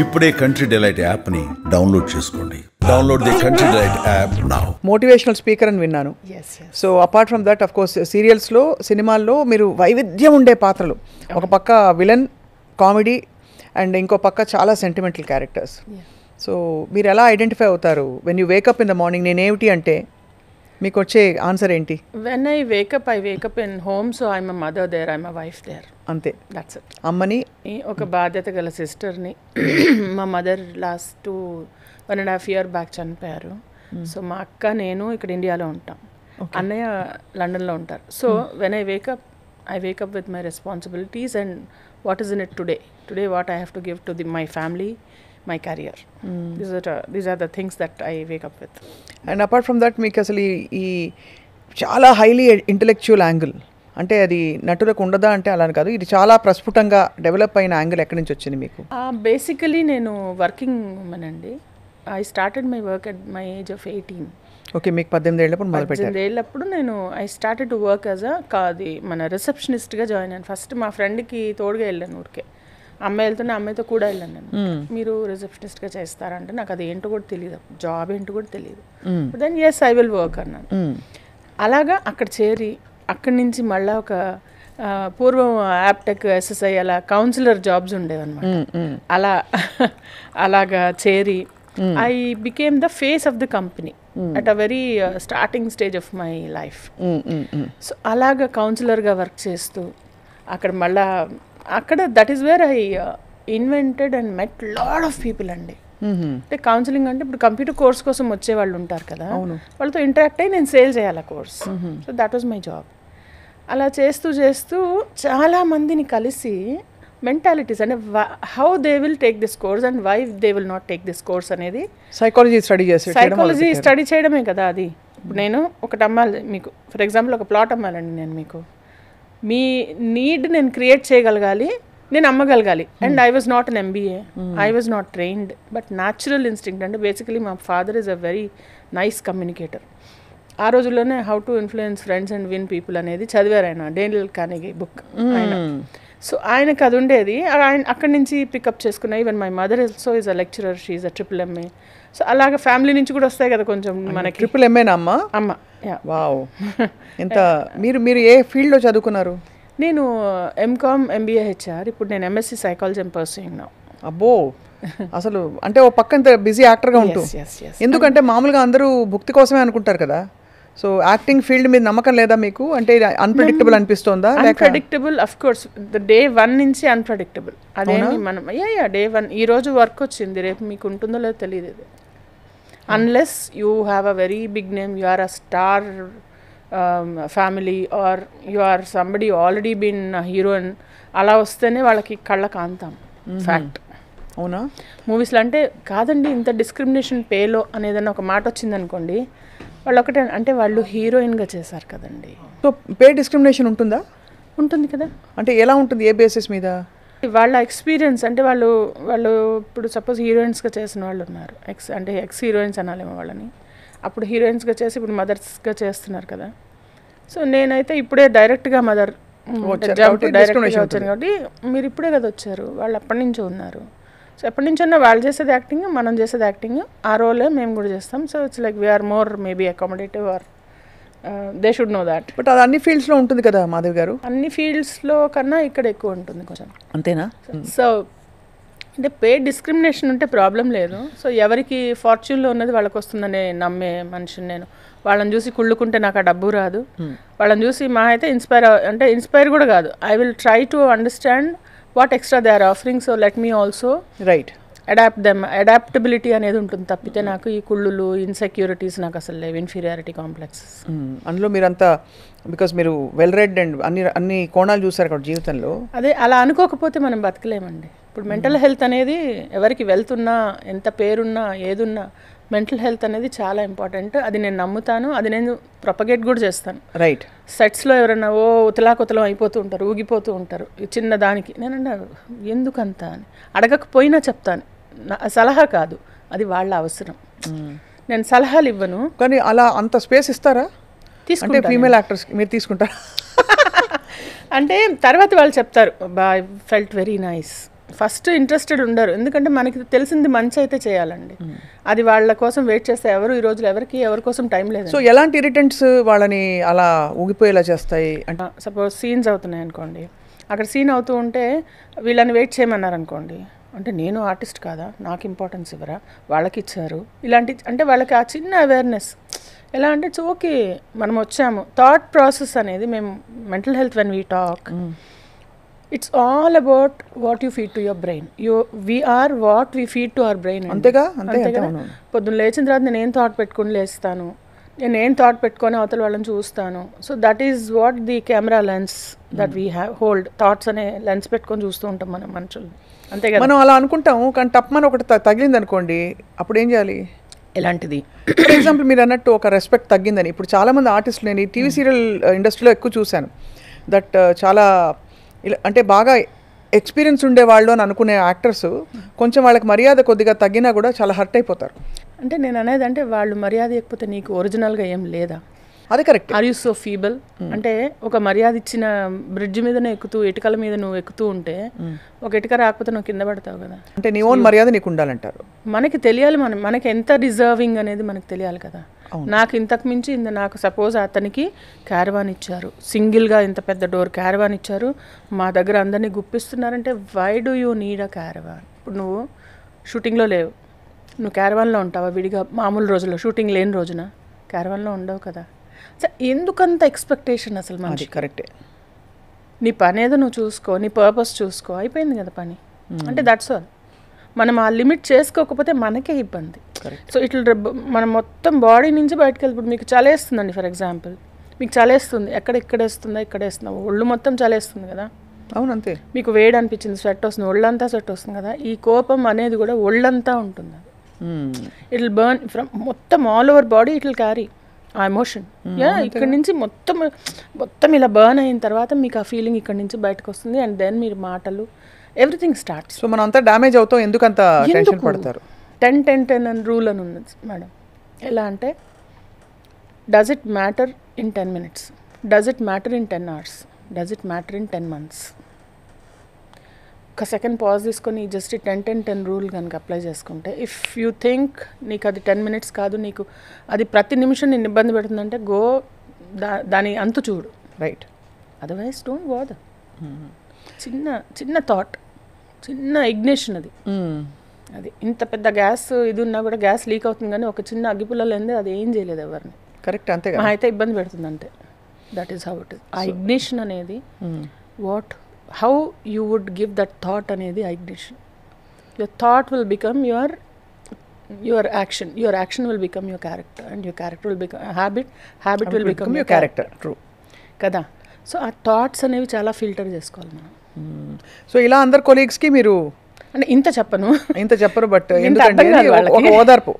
ఇప్పుడే Country Delight యాప్ని download చేసుకోండి. Download the Country Delight app now. Motivational speaker అని విన్నాను. So apart from that, of course సీరియల్స్లో, సినిమాల్లో మీరు వైవిధ్యం ఉండే పాత్రలు, ఒక పక్క విలన్, కామెడీ అండ్ ఇంకో పక్క చాలా సెంటిమెంటల్ క్యారెక్టర్స్. సో మీరు ఎలా ఐడెంటిఫై అవుతారు when you wake up in the morning? నేనేమిటి అంటే మీకు వచ్చే ఆన్సర్ ఏంటి? When I wake up in home, so I'm a mother there, I'm a wife there, అంతే. That's it. అమ్మని, ఒక బాధ్యత గల సిస్టర్ని. మా మదర్ లాస్ట్ 1.5 years బ్యాక్ చనిపోయారు. సో మా అక్క, నేను ఇక్కడ ఇండియాలో ఉంటాం, అన్నయ్య లండన్లో ఉంటారు. So when I wake up with my responsibilities and what is in it today what I have to give to my family, my career. These are the things that I wake up with. And apart from that, మీకు అసలు ఈ చాలా highly intellectual angle, అంటే అది నటులకు ఉండదా అంటే అలా కాదు, ఇది చాలా ప్రస్ఫుటంగా డెవలప్ అయిన యాంగిల్ ఎక్కడి నుంచి వచ్చింది మీకు? బేసికలీ నేను వర్కింగ్ ఉమెన్ అండి. I started my work at my age of 18. Okay, మీకు 18 ఏళ్ళప్పుడు మొదలుపెట్టారు. 18 ఏళ్ళప్పుడు నేను I started to work as మన రిసెప్షనిస్ట్గా జాయిన్ అయ్యాను. ఫస్ట్ మా ఫ్రెండ్కి తోడుగా వెళ్ళాను, ఊరికే అమ్మాయి వెళ్తున్నా అమ్మాయితో కూడా వెళ్ళాను నేను. మీరు రిసెప్షనిస్ట్గా చేస్తారంటే నాకు అది ఏంటో కూడా తెలియదు, జాబ్ ఏంటో కూడా తెలియదు. Then yes I will work అన్నాను. అలాగా అక్కడ చేరి, అక్కడి నుంచి మళ్ళీ ఒక పూర్వం యాప్టెక్, ఎస్ఎస్ఐ అలా కౌన్సిలర్ జాబ్స్ ఉండేవన్నమాట. అలాగా చేరి I became the face of the company at a very starting stage of my life. So అలాగా కౌన్సిలర్గా వర్క్ చేస్తూ అక్కడ మళ్ళా అక్కడ that is where I invented and met lot of people అండి. అంటే కౌన్సిలింగ్ అంటే ఇప్పుడు కంప్యూటర్ కోర్స్ కోసం వచ్చే వాళ్ళు ఉంటారు కదా, వాళ్ళతో ఇంటరాక్ట్ అయ్యి నేను సేల్ చేయాలి ఆ course. So that was my job. అలా చేస్తూ చాలా మందిని కలిసి మెంటాలిటీస్ అంటే how they will take this course and why they will not take this course అనేది సైకాలజీ స్టడీ చేయడమే కదా అది. ఇప్పుడు నేను ఒకటి అమ్మాలి మీకు, ఫర్ ఎగ్జాంపుల్ ఒక ప్లాట్ అమ్మాలండి నేను మీకు, మీ నీడ్ నేను క్రియేట్ చేయగలగాలి, నేను అమ్మగలగాలి. And I was not an MBA, I was not trained, but natural instinct. అంటే బేసికలీ మా father is a very nice communicator. ఆ రోజుల్లోనే how to influence friends and win people అనేది చదివారు ఆయన, డేనియల్ కార్నెగీ బుక్ ఆయన. సో ఆయనకు అది ఉండేది, ఆయన అక్కడి నుంచి పికప్ చేసుకున్నాయి. Even my mother also is a lecturer, she is a MMA. So అలాగే ఫ్యామిలీ నుంచి కూడా వస్తాయి కదా కొంచెం మనకి. MMA అమ్మ. వావ్. ఎంత మీరు ఏ ఫీల్డ్లో చదువుకున్నారు? నేను MCom MBA HR, ఇప్పుడు నేను MSc సైకాలజీ పర్సూయింగ్ నౌ. అబ్బో, అసలు అంటే ఓ పక్క ఇంత బిజీ యాక్టర్గా ఉంటూ, ఎందుకంటే మామూలుగా అందరూ భుక్తి కోసమే అనుకుంటారు కదా. సో యాక్టింగ్ ఫీల్డ్ మీద నమ్మకం లేదా మీకు? అంటే అన్ప్రెడిక్టబుల్ అనిపిస్తోందా? అన్ప్రెడిక్టబుల్, అఫ్ కోర్స్ డే 1 నుంచి అన్ప్రెడిక్టబుల్. అదేమి మనం డే 1 ఈ రోజు వర్క్ వచ్చింది, రేపు మీకు ఉంటుందో లేదో తెలియదు. ఇది unless you have a very big name, you are a star family, or you are somebody already been heroine, అలా వస్తేనే వాళ్ళకి కళ్ళ కాంతాం. ఫ్యాక్ట్. అవునా? మూవీస్లో అంటే కాదండి, ఇంత డిస్క్రిమినేషన్ పేలో అనేదన్న ఒక మాట వచ్చిందనుకోండి, వాళ్ళు ఒకటే అంటే వాళ్ళు హీరోయిన్గా చేశారు కదండి. సో పే డిస్క్రిమినేషన్ ఉంటుందా? ఉంటుంది కదా. అంటే ఎలా ఉంటుంది, ఏ బేసిస్ మీద? వాళ్ళ ఎక్స్పీరియన్స్ అంటే వాళ్ళు ఇప్పుడు సపోజ్ హీరోయిన్స్గా చేసిన వాళ్ళు ఉన్నారు, ఎక్స్ హీరోయిన్స్ అనాలేమో వాళ్ళని. అప్పుడు హీరోయిన్స్గా చేసి ఇప్పుడు మదర్స్గా చేస్తున్నారు కదా. సో నేనైతే ఇప్పుడే డైరెక్ట్గా మదర్ డైరెక్ట్గా వచ్చాను కాబట్టి, మీరు ఇప్పుడే కదా వచ్చారు, వాళ్ళు అప్పటి నుంచో ఉన్నారు. సో ఎప్పటి నుంచి ఉన్నా వాళ్ళు చేసేది యాక్టింగ్, మనం చేసేది యాక్టింగ్, ఆ రోలే మేము కూడా చేస్తాం. So it's like we're more maybe accommodative, or they should know that. But అది అన్ని ఫీల్డ్స్లో ఉంటుంది కదా మాధవి గారు? అన్ని ఫీల్డ్స్లో కన్నా ఇక్కడ ఎక్కువ ఉంటుంది కొంచెం. అంతేనా? సో అంటే పే డిస్క్రిమినేషన్ ఉంటే ప్రాబ్లం లేదు. సో ఎవరికి ఫార్చ్యూన్లో ఉన్నది వాళ్ళకి వస్తుందని నమ్మే మనిషిని నేను. వాళ్ళని చూసి కుళ్ళుకుంటే నాకు ఆ డబ్బు రాదు, వాళ్ళని చూసి మా అయితే ఇన్స్పైర్ కూడా కాదు. I will try to understand what extra they are offering, so let me also write adaptability అనేది ఉంటుంది. తప్పితే నాకు ఈ కుళ్ళులు, ఇన్సెక్యూరిటీస్ నాకు అసలు లేవు, ఇన్ఫీరియారిటీ కాంప్లెక్సెస్. అందులో మీరంతా బికాస్ మీరు వెల్ రెడ్ అండ్ అన్ని కోణాలు చూసారు కదా జీవితంలో. అదే అలా అనుకోకపోతే మనం బతకలేమండి. ఇప్పుడు మెంటల్ హెల్త్ అనేది ఎవరికి వెళ్తున్నా, ఎంత పేరున్నా, ఏదున్నా మెంటల్ హెల్త్ అనేది చాలా ఇంపార్టెంట్. అది నేను నమ్ముతాను, అది నేను ప్రొపగేట్ కూడా చేస్తాను. రైట్. సెట్స్లో ఎవరైనా ఉతలాకుతలం అయిపోతూ ఉంటారు, ఊగిపోతూ ఉంటారు చిన్న దానికి. నేనంటే ఎందుకంత అని అడగకపోయినా చెప్తాను, సలహా కాదు, అది వాళ్ళ అవసరం. నేను సలహాలు ఇవ్వను. కానీ అలా అంత స్పేస్ ఇస్తారా? తీసుకుంటే ఫీమేల్ యాక్టర్స్ మీరు తీసుకుంటారా? అంటే తర్వాత వాళ్ళు చెప్తారు, I felt very nice, first interested ఉండరు, ఎందుకంటే మనకి తెలిసింది మంచి అయితే చేయాలండి. అది వాళ్ళ కోసం వెయిట్ చేస్తే ఎవరు ఈ రోజులు ఎవరి కోసం టైం లేదు. సో ఎలాంటి ఇరిటెంట్స్ వాళ్ళని అలా ఊగిపోయేలా చేస్తాయి అంటే? సపోజ్ సీన్స్ అవుతున్నాయి అనుకోండి, అక్కడ సీన్ అవుతూ ఉంటే వీళ్ళని వెయిట్ చేయమన్నారు అనుకోండి, అంటే నేను ఆర్టిస్ట్ కాదా, నాకు ఇంపార్టెన్స్ ఇవ్వరా, వాళ్ళకి ఇచ్చారు ఇలాంటి, అంటే వాళ్ళకి ఆ చిన్న అవేర్నెస్ ఎలా అంటే ఇట్స్ ఓకే మనం వచ్చాము. థాట్ ప్రాసెస్ అనేది మేము mental health when we talk, it's all about what you feed to your brain. We're what we feed to our brain. అంతేగా పొద్దున్న లేచిన తర్వాత నేను ఏం థాట్ పెట్టుకుని లేస్తాను, నేను ఏం థాట్ పెట్టుకొని అవతల వాళ్ళని చూస్తాను. So that is what the camera lens that we have hold. Thoughts అనే లెన్స్ పెట్టుకొని చూస్తూ ఉంటాం మనం మనుషులు, అంతే కదా. మనం అలా అనుకుంటాము, కానీ తప్పమని ఒకటి తగిలింది అనుకోండి, అప్పుడు ఏం చేయాలి? ఎలాంటిది? ఫర్ ఎగ్జాంపుల్ మీరు అన్నట్టు ఒక రెస్పెక్ట్ తగ్గిందని, ఇప్పుడు చాలామంది ఆర్టిస్టులు నేను ఈ టీవీ సీరియల్ ఇండస్ట్రీలో ఎక్కువ చూశాను, దట్ చాలా ఇలా అంటే బాగా ఎక్స్పీరియన్స్ ఉండేవాళ్ళు అని అనుకునే యాక్టర్స్ కొంచెం వాళ్ళకి మర్యాద కొద్దిగా తగ్గినా కూడా చాలా హర్ట్ అయిపోతారు. అంటే నేను అనేది అంటే వాళ్ళు మర్యాద ఇవ్వకపోతే నీకు ఒరిజినల్గా ఏం లేదా? అది correct. Are you so feeble? అంటే ఒక మర్యాద ఇచ్చిన బ్రిడ్జ్ మీదనే ఎక్కుతూ, ఇటుకల మీద నువ్వు ఎక్కుతూ ఉంటే ఒక ఇటుక రాకపోతే నువ్వు కింద పడతావు కదా. అంటే నీ ఓన్ మర్యాద నీకు ఉండాలంటారు. మనకి తెలియాలి, మనకి ఎంత డిజర్వింగ్ అనేది మనకు తెలియాలి కదా. నాకు ఇంతకు మించి నాకు సపోజ్ అతనికి క్యారవాన్ ఇచ్చారు, సింగిల్గా ఇంత పెద్ద డోర్ క్యారవాన్ ఇచ్చారు, మా దగ్గర అందరినీ గుప్పిస్తున్నారంటే why do you need a caravan? ఇప్పుడు నువ్వు షూటింగ్లో లేవు, నువ్వు క్యారవాన్లో ఉంటావా విడిగా? మామూలు రోజుల్లో షూటింగ్ లేని రోజున క్యారవాన్లో ఉండవు కదా. సో ఎందుకంత ఎక్స్పెక్టేషన్ అసలు? మంచి కరెక్టే. నీ పని ఏదో నువ్వు చూసుకో, నీ పర్పస్ చూసుకో, అయిపోయింది కదా పని. అంటే దట్స్ ఆల్. మనం ఆ లిమిట్ చేసుకోకపోతే మనకే ఇబ్బంది. సో ఇట్లా మనం మొత్తం బాడీ నుంచి బయటకు వెళ్ళిపోతుంది. మీకు చలేస్తుందండి ఫర్ ఎగ్జాంపుల్, మీకు చలేస్తుంది, ఇక్కడేస్తుందా, ఇక్కడేస్తుందా, ఒళ్ళు మొత్తం చలేస్తుంది కదా. అవునంతే. మీకు వేడి అనిపించింది, స్వెట్ వస్తుంది, ఒళ్ళంతా స్వెట్ వస్తుంది కదా. ఈ కోపం అనేది కూడా ఒళ్ళంతా ఉంటుంది. ఇట్ విల్ బర్న్ ఫ్రమ్ మొత్తం all over body, it will carry ఆ ఎమోషన్. ఇక్కడ నుంచి మొత్తం ఇలా బర్న్ అయిన తర్వాత మీకు ఆ ఫీలింగ్ ఇక్కడ నుంచి బయటకు వస్తుంది. అండ్ దెన్ మీరు మాటలు ఎవ్రీథింగ్ స్టార్ట్స్. సో మనం అంతా డ్యామేజ్ అవుతాం. ఎందుకంత టెన్షన్ పడతారు? 10-10-10 అని రూల్ అని ఉంది మేడం. ఎలా అంటే does it matter in 10 minutes, does it matter in 10 hours, does it matter in 10 months? ఒక సెకండ్ పాజ్ తీసుకొని జస్ట్ 10-10-10 రూల్ కనుక అప్లై చేసుకుంటే, ఇఫ్ యూ థింక్ నీకు అది 10 minutes కాదు, నీకు అది ప్రతి నిమిషం నేను ఇబ్బంది పెడుతుందంటే గో దాని అంతు చూడు. రైట్. Otherwise don't bother. చిన్న థాట్, చిన్న ఇగ్నిషన్ అది ఇంత పెద్ద గ్యాస్ ఇది ఉన్నా కూడా గ్యాస్ లీక్ అవుతుంది, కానీ ఒక చిన్న అగ్గిపుల్ల లేనిదే అది ఏం చేయలేదు ఎవరిని. కరెక్ట్. అంతే కదా. అయితే ఇబ్బంది పెడుతుంది అంతే. That is how it is. ఆ ఇగ్నిషన్ అనేది how you would give that thought అనేది ignition. Your thought will become your action, your action will become your character, and your character will become a habit will become your character. True కదా. So ఆ thoughts అనేవి చాలా filter చేసుకోవాలి మనం. So ఇలా అందరు కొలీగ్స్కి మీరు అంటే ఇంత చెప్పను, ఇంత చెప్పరు, బట్ ఎందుకంటే ఒక ఓదార్పు.